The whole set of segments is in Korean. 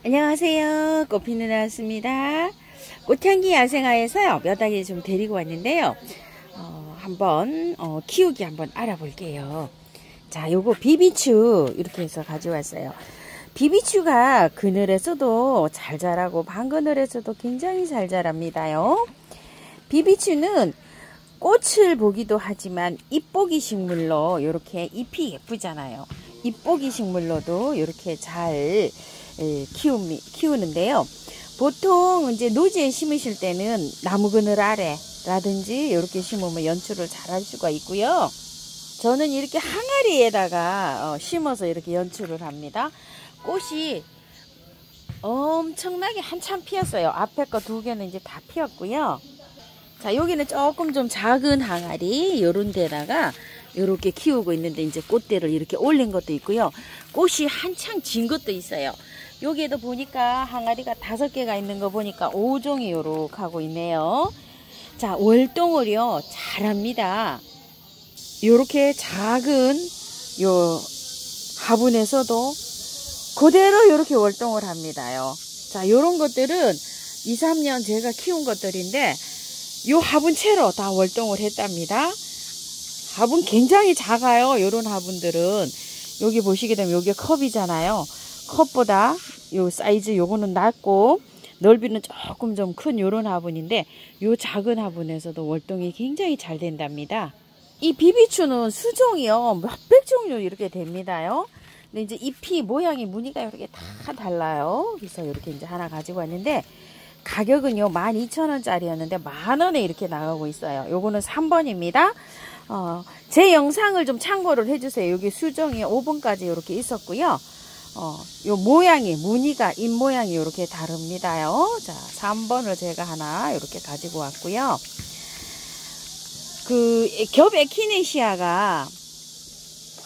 안녕하세요. 꽃피는 나왔습니다. 꽃향기 야생화에서요 몇 아기 좀 데리고 왔는데요. 한번 키우기 한번 알아볼게요. 자, 요거 비비추 이렇게 해서 가져왔어요. 비비추가 그늘에서도 잘 자라고 방그늘에서도 굉장히 잘 자랍니다요. 비비추는 꽃을 보기도 하지만 잎보기 식물로 이렇게 잎이 예쁘잖아요. 잎보기 식물로도 이렇게 잘 키우는데요. 보통 이제 노지에 심으실 때는 나무 그늘 아래라든지 이렇게 심으면 연출을 잘 할 수가 있고요. 저는 이렇게 항아리에다가 심어서 이렇게 연출을 합니다. 꽃이 엄청나게 한참 피었어요. 앞에 거 두 개는 이제 다 피었고요. 자, 여기는 조금 좀 작은 항아리 요런 데다가 이렇게 키우고 있는데 이제 꽃대를 이렇게 올린 것도 있고요. 꽃이 한창 진 것도 있어요. 여기에도 보니까 항아리가 5개가 있는 거 보니까 5종이 요렇게 하고 있네요. 자, 월동을요 잘합니다. 요렇게 작은 요 화분에서도 그대로 요렇게 월동을 합니다요. 자, 요런 것들은 2, 3년 제가 키운 것들인데 요 화분채로 다 월동을 했답니다. 화분 굉장히 작아요. 요런 화분들은 여기 보시게 되면 요게 컵이잖아요. 컵보다 요 사이즈 요거는 낮고 넓이는 조금 좀 큰 요런 화분인데 요 작은 화분에서도 월동이 굉장히 잘 된답니다. 이 비비추는 수종이요 몇백 종류 이렇게 됩니다요. 근데 이제 잎이 모양이 무늬가 이렇게 다 달라요. 그래서 이렇게 이제 하나 가지고 왔는데 가격은요 12,000원짜리였는데 만원에 이렇게 나가고 있어요. 요거는 3번입니다. 제 영상을 좀 참고를 해주세요. 여기 수정이 5번까지 이렇게 있었고요. 요 모양이 무늬가 잎 모양이 이렇게 다릅니다요. 자, 3번을 제가 하나 이렇게 가지고 왔고요. 그 겹 에키네시아가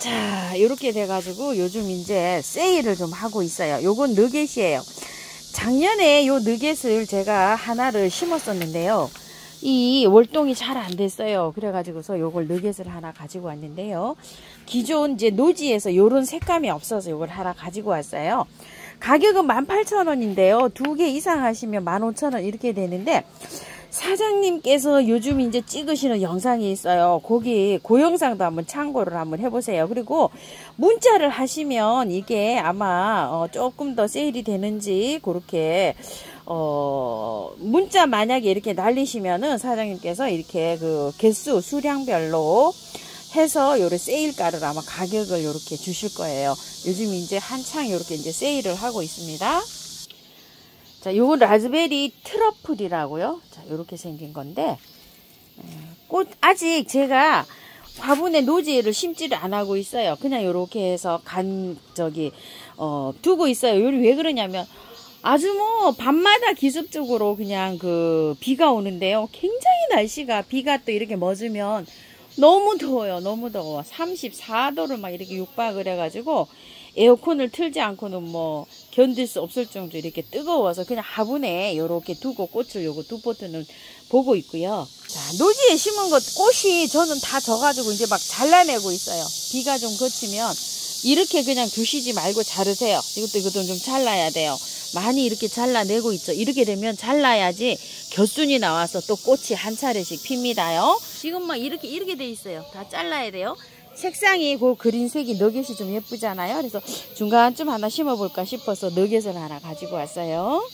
자 이렇게 돼가지고 요즘 이제 세일을 좀 하고 있어요. 요건 느겟이에요. 작년에 요 느겟을 제가 하나를 심었었는데요. 이 월동이 잘 안 됐어요. 그래가지고서 요걸 느겟을 하나 가지고 왔는데요. 기존 이제 노지에서 요런 색감이 없어서 요걸 하나 가지고 왔어요. 가격은 18,000원인데요. 2개 이상 하시면 15,000원 이렇게 되는데 사장님께서 요즘 이제 찍으시는 영상이 있어요. 거기 그 영상도 한번 참고를 한번 해보세요. 그리고 문자를 하시면 이게 아마 조금 더 세일이 되는지 그렇게 문자 만약에 이렇게 날리시면은 사장님께서 이렇게 그 개수 수량별로 해서 요런 세일가를 아마 가격을 요렇게 주실 거예요. 요즘 이제 한창 요렇게 이제 세일을 하고 있습니다. 자, 요건 라즈베리 트러플이라고요. 자, 요렇게 생긴 건데 꽃 아직 제가 화분에 노지를 심지를 안 하고 있어요. 그냥 요렇게 해서 두고 있어요. 요리 왜 그러냐면 아주 뭐 밤마다 기습적으로 그냥 그 비가 오는데요. 굉장히 날씨가 비가 또 이렇게 멎으면 너무 더워요. 너무 더워. 34도를 막 이렇게 육박을 해가지고 에어컨을 틀지 않고는 뭐 견딜 수 없을 정도로 이렇게 뜨거워서 그냥 화분에 이렇게 두고 꽃을 요거 두 포트는 보고 있고요. 자, 노지에 심은 것 꽃이 저는 다 져가지고 이제 막 잘라내고 있어요. 비가 좀 그치면 이렇게 그냥 두시지 말고 자르세요. 이것도 좀 잘라야 돼요. 많이 이렇게 잘라내고 있죠. 이렇게 되면 잘라야지 겹순이 나와서 또 꽃이 한 차례씩 핍니다요. 지금 막 이렇게 돼 있어요. 다 잘라야 돼요. 색상이 그 그린색이 너겟이 좀 예쁘잖아요. 그래서 중간쯤 하나 심어볼까 싶어서 너겟을 하나 가지고 왔어요.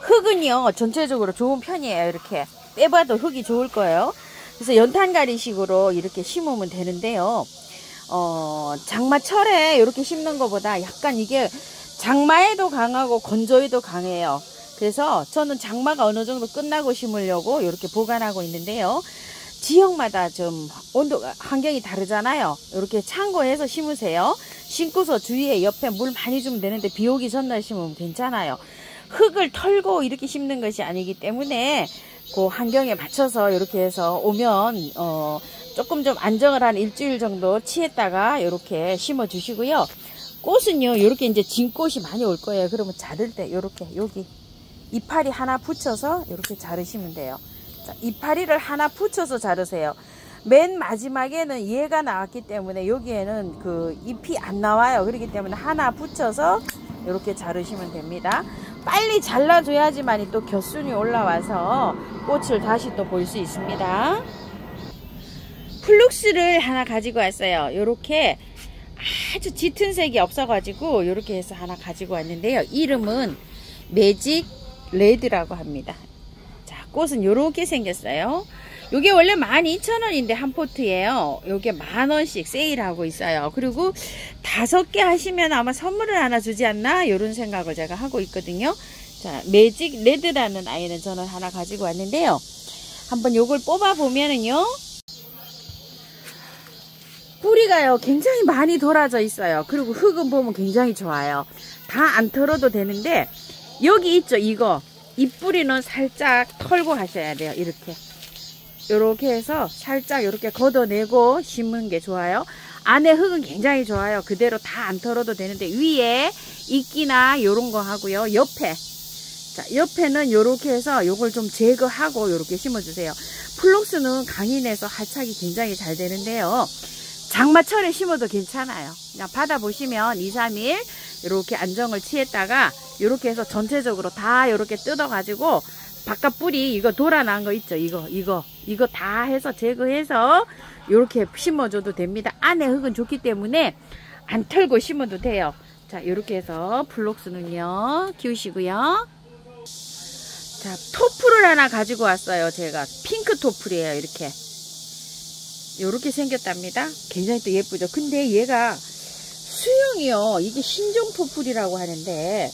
흙은요 전체적으로 좋은 편이에요. 이렇게 빼봐도 흙이 좋을 거예요. 그래서 연탄가리식으로 이렇게 심으면 되는데요. 장마철에 이렇게 심는 것보다 약간 이게 장마에도 강하고 건조에도 강해요. 그래서 저는 장마가 어느 정도 끝나고 심으려고 이렇게 보관하고 있는데요. 지역마다 좀 환경이 다르잖아요. 이렇게 참고해서 심으세요. 심고서 주위에 옆에 물 많이 주면 되는데 비 오기 전날 심으면 괜찮아요. 흙을 털고 이렇게 심는 것이 아니기 때문에 그 환경에 맞춰서 이렇게 해서 오면 조금 좀 안정을 한 일주일 정도 취했다가 이렇게 심어 주시고요. 꽃은요 이렇게 이제 진 꽃이 많이 올 거예요. 그러면 자를 때 이렇게 여기 이파리 하나 붙여서 이렇게 자르시면 돼요. 자, 이파리를 하나 붙여서 자르세요. 맨 마지막에는 얘가 나왔기 때문에 여기에는 그 잎이 안 나와요. 그렇기 때문에 하나 붙여서 이렇게 자르시면 됩니다. 빨리 잘라줘야지만이 또 곁순이 올라와서 꽃을 다시 또 볼 수 있습니다. 플룩스를 하나 가지고 왔어요. 요렇게 아주 짙은 색이 없어가지고 요렇게 해서 하나 가지고 왔는데요. 이름은 매직 레드라고 합니다. 자, 꽃은 요렇게 생겼어요. 요게 원래 12,000원인데 한 포트예요. 요게 10,000원씩 세일하고 있어요. 그리고 5개 하시면 아마 선물을 하나 주지 않나 요런 생각을 제가 하고 있거든요. 자, 매직 레드라는 아이는 저는 하나 가지고 왔는데요. 한번 요걸 뽑아 보면은요, 뿌리가요 굉장히 많이 돌아져 있어요. 그리고 흙은 보면 굉장히 좋아요. 다 안 털어도 되는데 여기 있죠, 이거 잎뿌리는 살짝 털고 하셔야 돼요. 이렇게 해서 살짝 이렇게 걷어내고 심는 게 좋아요. 안에 흙은 굉장히 좋아요. 그대로 다 안 털어도 되는데 위에 이끼나 이런 거 하고요. 옆에는 이렇게 해서 요걸 좀 제거하고 이렇게 심어주세요. 플록스는 강인해서 하착이 굉장히 잘 되는데요. 장마철에 심어도 괜찮아요. 그냥 받아보시면 2, 3일 이렇게 안정을 취했다가 이렇게 해서 전체적으로 다 이렇게 뜯어가지고 바깥 뿌리 이거 돌아난 거 있죠. 이거 다 해서 제거해서 이렇게 심어줘도 됩니다. 안에 흙은 좋기 때문에 안 털고 심어도 돼요. 자, 이렇게 해서 플록스는요 키우시고요. 자, 토플을 하나 가지고 왔어요. 제가 핑크 토플이에요. 이렇게 생겼답니다. 굉장히 또 예쁘죠. 근데 얘가 수영이요, 이게 신종 토플이라고 하는데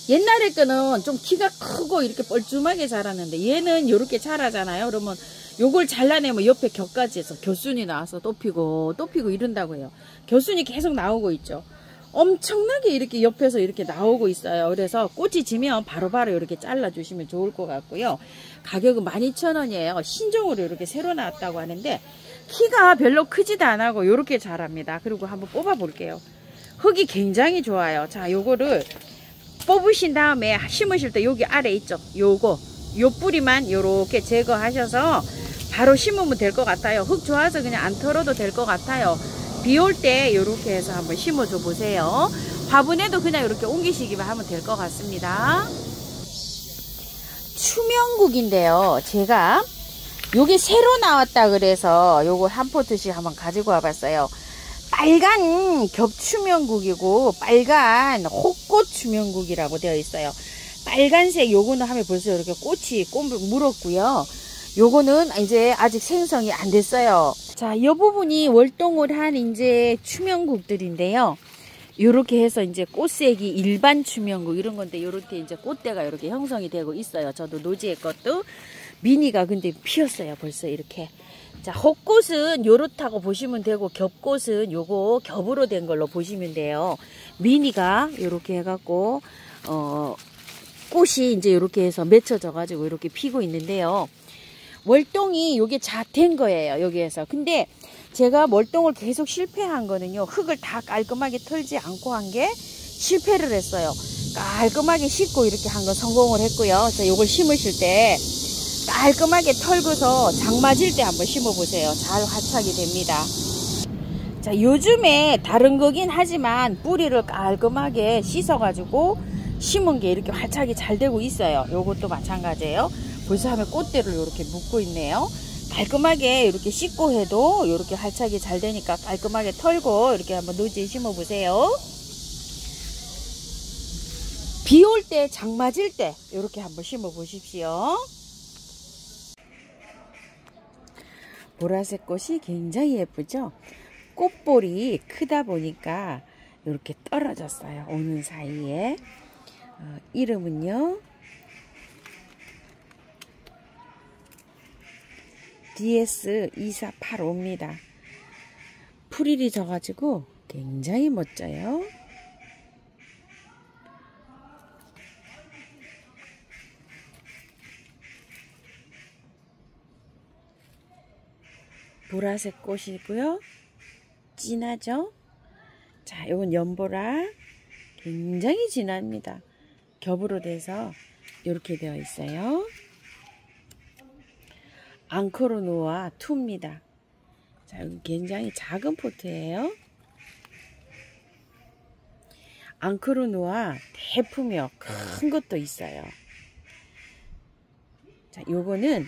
옛날에 거는 좀 키가 크고 이렇게 뻘쭘하게 자랐는데 얘는 이렇게 자라잖아요. 그러면 요걸 잘라내면 옆에 겹까지 해서 겹순이 나와서 또 피고 이런다고 해요. 겹순이 계속 나오고 있죠. 엄청나게 이렇게 옆에서 이렇게 나오고 있어요. 그래서 꽃이 지면 바로바로 이렇게 잘라주시면 좋을 것 같고요. 가격은 12,000원이에요. 신종으로 이렇게 새로 나왔다고 하는데 키가 별로 크지도 않고 이렇게 자랍니다. 그리고 한번 뽑아 볼게요. 흙이 굉장히 좋아요. 자, 요거를 뽑으신 다음에 심으실 때 여기 아래 있죠. 요 뿌리만 요렇게 제거하셔서 바로 심으면 될 것 같아요. 흙 좋아서 그냥 안 털어도 될 것 같아요. 비 올 때 요렇게 해서 한번 심어줘 보세요. 화분에도 그냥 이렇게 옮기시기만 하면 될 것 같습니다. 추명국인데요. 제가 요게 새로 나왔다 그래서 요걸 한 포트씩 한번 가지고 와봤어요. 빨간 겹추명국이고 빨간 호꽃 추명국이라고 되어 있어요. 빨간색 요거는 하면 벌써 이렇게 꽃이 물었고요. 요거는 이제 아직 생성이 안 됐어요. 자, 이 부분이 월동을 한 이제 추명국들인데요. 요렇게 해서 이제 꽃색이 일반 추명국 이런 건데 요렇게 이제 꽃대가 이렇게 형성이 되고 있어요. 저도 노지의 것도 미니가 근데 피었어요. 벌써 이렇게. 자, 호꽃은 요렇다고 보시면 되고 겹꽃은 요거 겹으로 된 걸로 보시면 돼요. 미니가 요렇게 해갖고 꽃이 이제 요렇게 해서 맺혀져 가지고 이렇게 피고 있는데요. 월동이 요게 된 거예요. 여기에서. 근데 제가 월동을 계속 실패한 거는요. 흙을 다 깔끔하게 털지 않고 한 게 실패를 했어요. 깔끔하게 씻고 이렇게 한 건 성공을 했고요. 그래서 요걸 심으실 때 깔끔하게 털고서 장 맞을 때 한번 심어 보세요. 잘 화착이 됩니다. 자, 요즘에 다른 거긴 하지만 뿌리를 깔끔하게 씻어 가지고 심은 게 이렇게 화착이 잘 되고 있어요. 요것도 마찬가지예요. 벌써 하면 꽃대를 이렇게 묶고 있네요. 깔끔하게 이렇게 씻고 해도 이렇게 활착이 잘 되니까 깔끔하게 털고 이렇게 한번 노지에 심어 보세요. 비 올 때, 장 맞을 때 이렇게 한번 심어 보십시오. 보라색 꽃이 굉장히 예쁘죠? 꽃볼이 크다 보니까 이렇게 떨어졌어요. 오는 사이에. 이름은요 DS2485입니다. 풀일이 져가지고 굉장히 멋져요. 보라색 꽃이고요. 진하죠? 자, 이건 연보라. 굉장히 진합니다. 겹으로 돼서 이렇게 되어 있어요. 앙코르노아 2입니다. 자, 여기 굉장히 작은 포트예요. 앙크르누아 대품이요. 큰 것도 있어요. 자, 요거는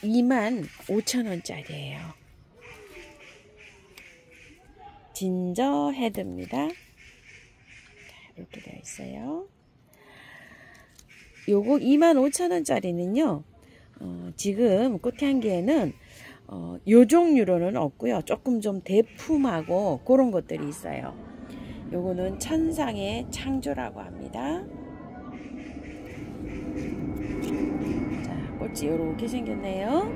25,000원짜리예요. 진저 헤드입니다. 이렇게 되어 있어요. 요거 25,000원짜리는요. 지금 꽃향기에는 요 종류로는 없고요. 조금 좀 대품하고 그런 것들이 있어요. 요거는 천상의 창조라고 합니다. 자, 꽃이 요렇게 생겼네요.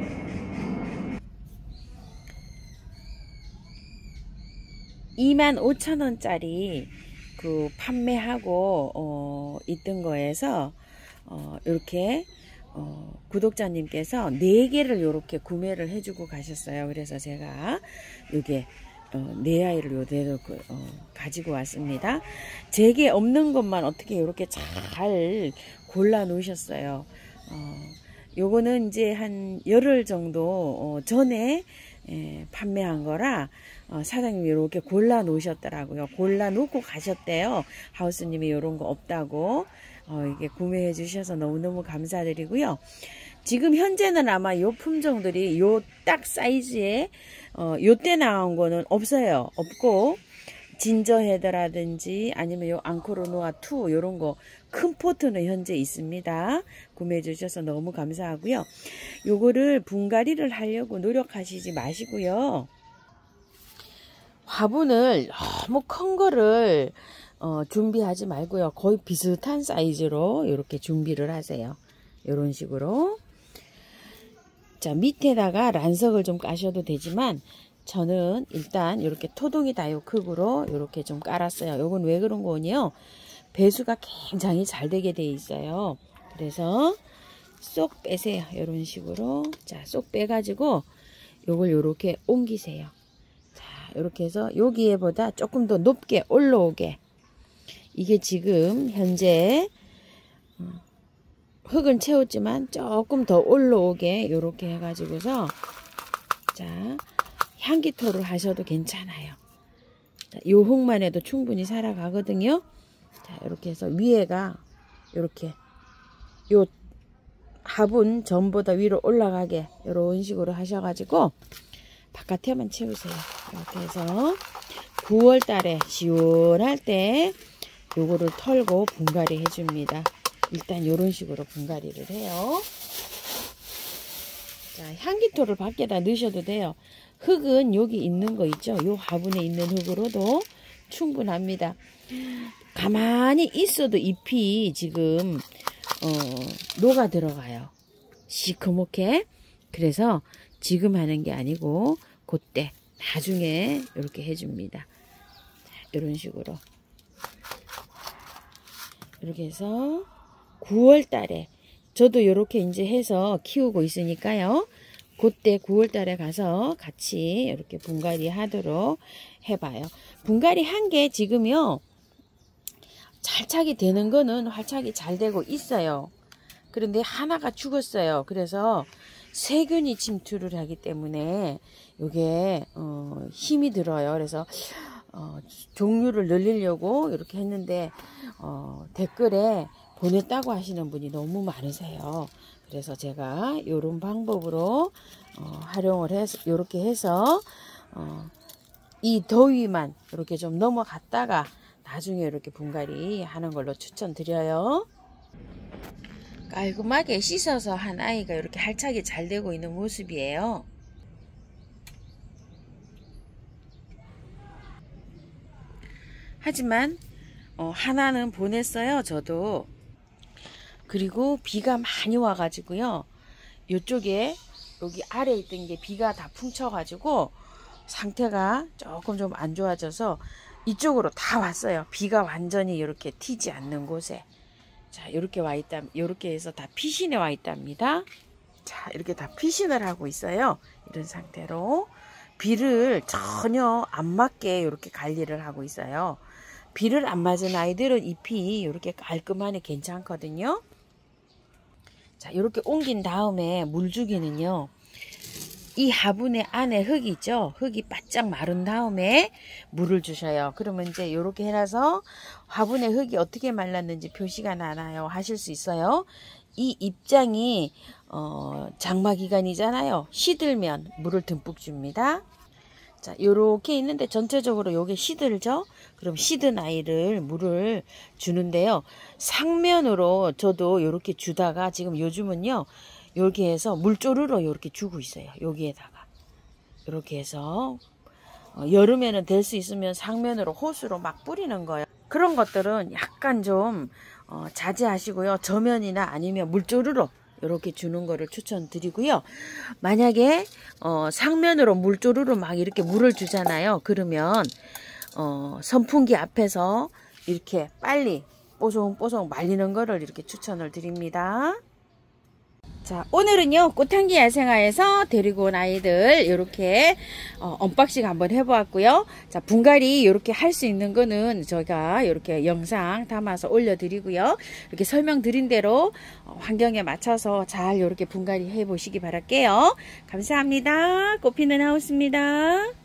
(25,000원짜리) 그 판매하고 있던 거에서 이렇게 구독자님께서 4개를 이렇게 구매를 해주고 가셨어요. 그래서 제가 요게 네 아이를 요대로 가지고 왔습니다. 제게 없는 것만 어떻게 이렇게 잘 골라 놓으셨어요. 요거는 이제 한 열흘 정도 전에 판매한 거라 사장님이 이렇게 골라 놓으셨더라고요. 골라 놓고 가셨대요. 하우스님이 이런 거 없다고 이게 구매해 주셔서 너무너무 감사드리고요. 지금 현재는 아마 요 품종들이 요 딱 사이즈에 요때 나온 거는 없어요. 없고 진저 헤드라든지 아니면 요 앙코르누아 2 요런 거 큰 포트는 현재 있습니다. 구매해 주셔서 너무 감사하고요. 요거를 분갈이를 하려고 노력하시지 마시고요. 화분을 너무 큰 거를 준비하지 말고요. 거의 비슷한 사이즈로 이렇게 준비를 하세요. 이런 식으로. 자, 밑에다가 란석을 좀 까셔도 되지만 저는 일단 이렇게 토동이 다요 크기로 이렇게 좀 깔았어요. 요건 왜 그런 거냐? 배수가 굉장히 잘 되게 돼 있어요. 그래서 쏙 빼세요. 이런 식으로. 자, 쏙 빼가지고 요걸 요렇게 옮기세요. 자, 이렇게 해서 여기에보다 조금 더 높게 올라오게. 이게 지금 현재 흙은 채웠지만 조금 더 올라오게 이렇게 해가지고서 자, 향기토를 하셔도 괜찮아요. 자, 요 흙만 해도 충분히 살아가거든요. 자, 이렇게 해서 위에가 이렇게 요 화분 전보다 위로 올라가게 이런 식으로 하셔가지고 바깥에만 채우세요. 이렇게 해서 9월 달에 시원할 때 요거를 털고 분갈이 해줍니다. 일단 이런 식으로 분갈이를 해요. 자, 향기토를 밖에다 넣으셔도 돼요. 흙은 여기 있는 거 있죠? 요 화분에 있는 흙으로도 충분합니다. 가만히 있어도 잎이 지금 녹아 들어가요. 시커멓게. 그래서 지금 하는 게 아니고 그때 나중에 이렇게 해줍니다. 자, 이런 식으로 이렇게 해서 9월 달에 저도 이렇게 이제 해서 키우고 있으니까요. 그때 9월 달에 가서 같이 이렇게 분갈이 하도록 해봐요. 분갈이 한 게 지금요. 활착이 되는 거는 활착이 잘 되고 있어요. 그런데 하나가 죽었어요. 그래서 세균이 침투를 하기 때문에 이게 힘이 들어요. 그래서 종류를 늘리려고 이렇게 했는데 댓글에 보냈다고 하시는 분이 너무 많으세요. 그래서 제가 이런 방법으로 활용을 해서 이렇게 해서 이 더위만 이렇게 좀 넘어갔다가 나중에 이렇게 분갈이 하는 걸로 추천드려요. 깔끔하게 씻어서 한 아이가 이렇게 활착이 잘 되고 있는 모습이에요. 하지만 하나는 보냈어요. 저도. 그리고 비가 많이 와가지고요. 이쪽에 여기 아래에 있던 게 비가 다 풍쳐가지고 상태가 조금 좀 안 좋아져서 이쪽으로 다 왔어요. 비가 완전히 이렇게 튀지 않는 곳에. 자, 이렇게 와 있다. 이렇게 해서 다 피신해 와 있답니다. 자, 이렇게 다 피신을 하고 있어요. 이런 상태로. 비를 전혀 안 맞게 이렇게 관리를 하고 있어요. 비를 안 맞은 아이들은 잎이 이렇게 깔끔하니 괜찮거든요. 자, 이렇게 옮긴 다음에 물주기는요. 이 화분의 안에 흙이 있죠. 흙이 바짝 마른 다음에 물을 주셔요. 그러면 이제 이렇게 해놔서 화분의 흙이 어떻게 말랐는지 표시가 나나요 하실 수 있어요. 이 입장이 장마 기간이잖아요. 시들면 물을 듬뿍 줍니다. 자, 요렇게 있는데 전체적으로 요게 시들죠? 그럼 시든 아이를 물을 주는데요. 상면으로 저도 요렇게 주다가 지금 요즘은요. 요렇게 해서 물조르로 요렇게 주고 있어요. 여기에다가. 요렇게 해서 여름에는 될 수 있으면 상면으로 호수로 막 뿌리는 거예요. 그런 것들은 약간 좀 자제하시고요. 저면이나 아니면 물조르로 이렇게 주는 거를 추천드리고요. 만약에 상면으로 물조르로 막 이렇게 물을 주잖아요. 그러면 선풍기 앞에서 이렇게 빨리 뽀송뽀송 말리는 거를 이렇게 추천을 드립니다. 자, 오늘은요 꽃향기 야생화에서 데리고 온 아이들 이렇게 언박싱 한번 해보았고요. 자, 분갈이 이렇게 할 수 있는 거는 저희가 이렇게 영상 담아서 올려드리고요. 이렇게 설명드린 대로 환경에 맞춰서 잘 이렇게 분갈이 해보시기 바랄게요. 감사합니다. 꽃피는 하우스입니다.